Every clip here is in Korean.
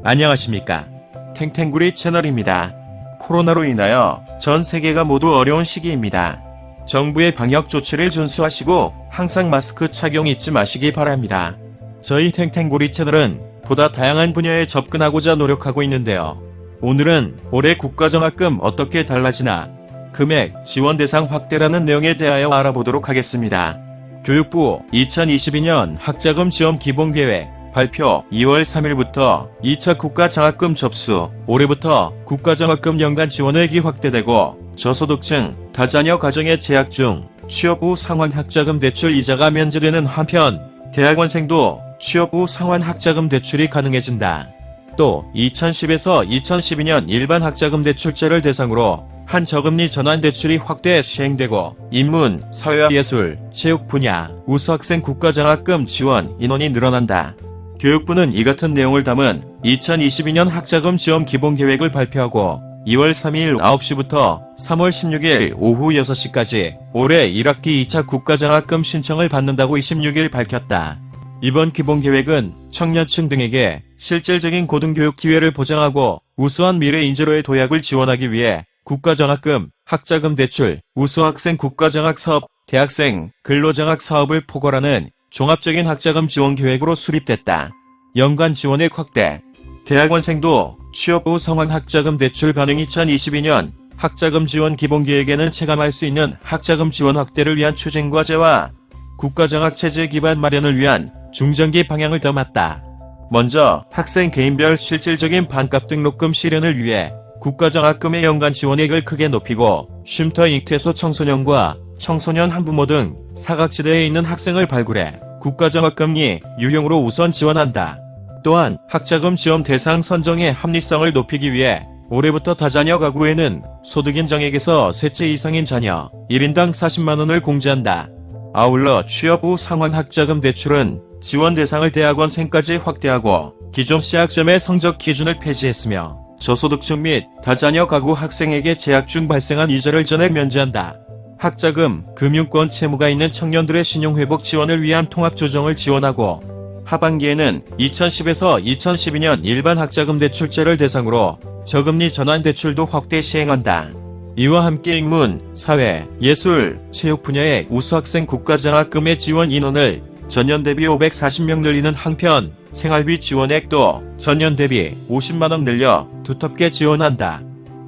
안녕하십니까. 탱탱구리 채널입니다. 코로나로 인하여 전 세계가 모두 어려운 시기입니다. 정부의 방역 조치를 준수하시고 항상 마스크 착용 잊지 마시기 바랍니다. 저희 탱탱구리 채널은 보다 다양한 분야에 접근하고자 노력하고 있는데요. 오늘은 올해 국가장학금 어떻게 달라지나, 금액, 지원 대상 확대라는 내용에 대하여 알아보도록 하겠습니다. 교육부 2022년 학자금 지원 기본계획 발표 2월 3일부터 2차 국가장학금 접수, 올해부터 국가장학금 연간 지원액이 확대되고 저소득층, 다자녀 가정에 재학 중 취업 후 상환 학자금 대출 이자가 면제되는 한편 대학원생도 취업 후 상환 학자금 대출이 가능해진다. 또 2010에서 2012년 일반 학자금 대출자를 대상으로 한 저금리 전환 대출이 확대 시행되고 인문, 사회예술, 체육 분야 우수학생 국가장학금 지원 인원이 늘어난다. 교육부는 이 같은 내용을 담은 2022년 학자금 지원 기본계획을 발표하고 2월 3일 9시부터 3월 16일 오후 6시까지 올해 1학기 2차 국가장학금 신청을 받는다고 26일 밝혔다. 이번 기본계획은 청년층 등에게 실질적인 고등교육 기회를 보장하고 우수한 미래 인재로의 도약을 지원하기 위해 국가장학금, 학자금 대출, 우수학생 국가장학 사업, 대학생 근로장학 사업을 포괄하는 종합적인 학자금 지원 계획으로 수립됐다. 연간 지원액 확대. 대학원생도 취업 후 상환 학자금 대출 가능. 2022년 학자금 지원 기본계획에는 체감할 수 있는 학자금 지원 확대를 위한 추진과제와 국가장학 체제 기반 마련을 위한 중장기 방향을 담았다. 먼저 학생 개인별 실질적인 반값 등록금 실현을 위해 국가장학금의 연간 지원액을 크게 높이고 쉼터 잉태소 청소년과 청소년 한부모 등 사각지대에 있는 학생을 발굴해 국가장학금리 유형으로 우선 지원한다. 또한 학자금 지원 대상 선정의 합리성을 높이기 위해 올해부터 다자녀 가구에는 소득 인정액에서 셋째 이상인 자녀 1인당 40만원을 공제한다. 아울러 취업 후 상환 학자금 대출은 지원 대상을 대학원생까지 확대하고 기존 시학점의 성적 기준을 폐지했으며 저소득층 및 다자녀 가구 학생에게 재학 중 발생한 이자를 전액 면제한다. 학자금, 금융권 채무가 있는 청년들의 신용회복 지원을 위한 통합조정을 지원하고 하반기에는 2010에서 2012년 일반 학자금 대출자를 대상으로 저금리 전환 대출도 확대 시행한다. 이와 함께 인문, 사회, 예술, 체육 분야의 우수학생 국가장학금의 지원 인원을 전년 대비 540명 늘리는 한편 생활비 지원액도 전년 대비 50만원 늘려 두텁게 지원한다.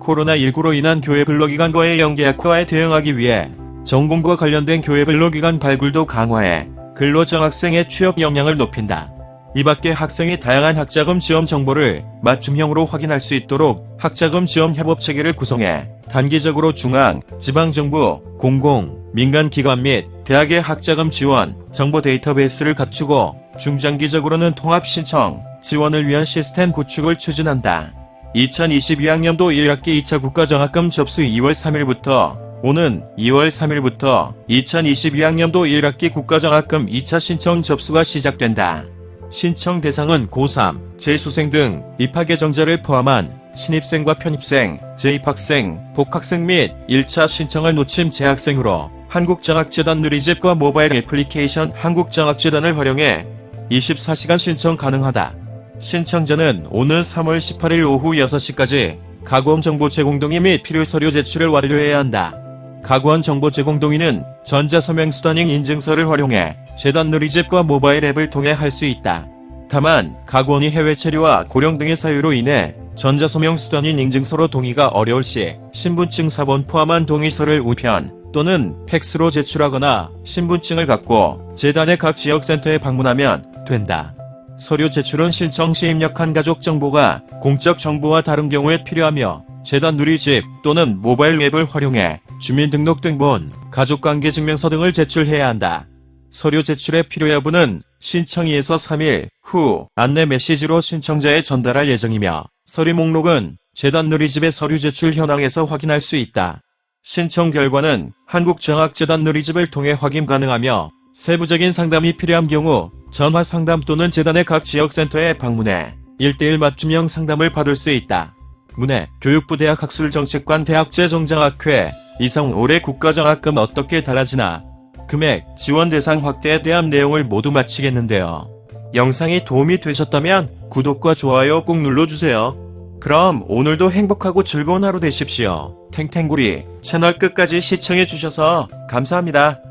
코로나19로 인한 교회 근로기관과의 연계 악화에 대응하기 위해 전공과 관련된 교회 근로기관 발굴도 강화해 근로장학생의 취업 역량을 높인다. 이밖에 학생의 다양한 학자금 지원 정보를 맞춤형으로 확인할 수 있도록 학자금 지원 협업체계를 구성해 단기적으로 중앙, 지방정부, 공공, 민간기관 및 대학의 학자금 지원 정보 데이터베이스를 갖추고 중장기적으로는 통합신청, 지원을 위한 시스템 구축을 추진한다. 2022학년도 1학기 2차 국가장학금 접수 2월 3일부터 오는 2월 3일부터 2022학년도 1학기 국가장학금 2차 신청 접수가 시작된다. 신청 대상은 고3, 재수생 등 입학 예정자를 포함한 신입생과 편입생, 재입학생, 복학생 및 1차 신청을 놓친 재학생으로 한국장학재단 누리집과 모바일 애플리케이션 한국장학재단을 활용해 24시간 신청 가능하다. 신청자는 오는 3월 18일 오후 6시까지 가구원 정보 제공 동의 및 필요 서류 제출을 완료해야 한다. 가구원 정보 제공 동의는 전자서명수단인 인증서를 활용해 재단 누리집과 모바일 앱을 통해 할 수 있다. 다만 가구원이 해외 체류와 고령 등의 사유로 인해 전자서명수단인 인증서로 동의가 어려울 시 신분증 사본 포함한 동의서를 우편 또는 팩스로 제출하거나 신분증을 갖고 재단의 각 지역센터에 방문하면 된다. 서류 제출은 신청 시 입력한 가족 정보가 공적 정보와 다른 경우에 필요하며 재단 누리집 또는 모바일 앱을 활용해 주민등록등본, 가족관계증명서 등을 제출해야 한다. 서류 제출의 필요 여부는 신청 2에서 3일 후 안내 메시지로 신청자에 전달할 예정이며 서류 목록은 재단 누리집의 서류 제출 현황에서 확인할 수 있다. 신청 결과는 한국장학재단 누리집을 통해 확인 가능하며 세부적인 상담이 필요한 경우 전화 상담 또는 재단의 각 지역센터에 방문해 1:1 맞춤형 상담을 받을 수 있다. 문해 교육부 대학학술정책관 대학재정장학회 이상 올해 국가장학금 어떻게 달라지나 금액, 지원 대상 확대에 대한 내용을 모두 마치겠는데요. 영상이 도움이 되셨다면 구독과 좋아요 꼭 눌러주세요. 그럼 오늘도 행복하고 즐거운 하루 되십시오. 탱탱구리 채널 끝까지 시청해주셔서 감사합니다.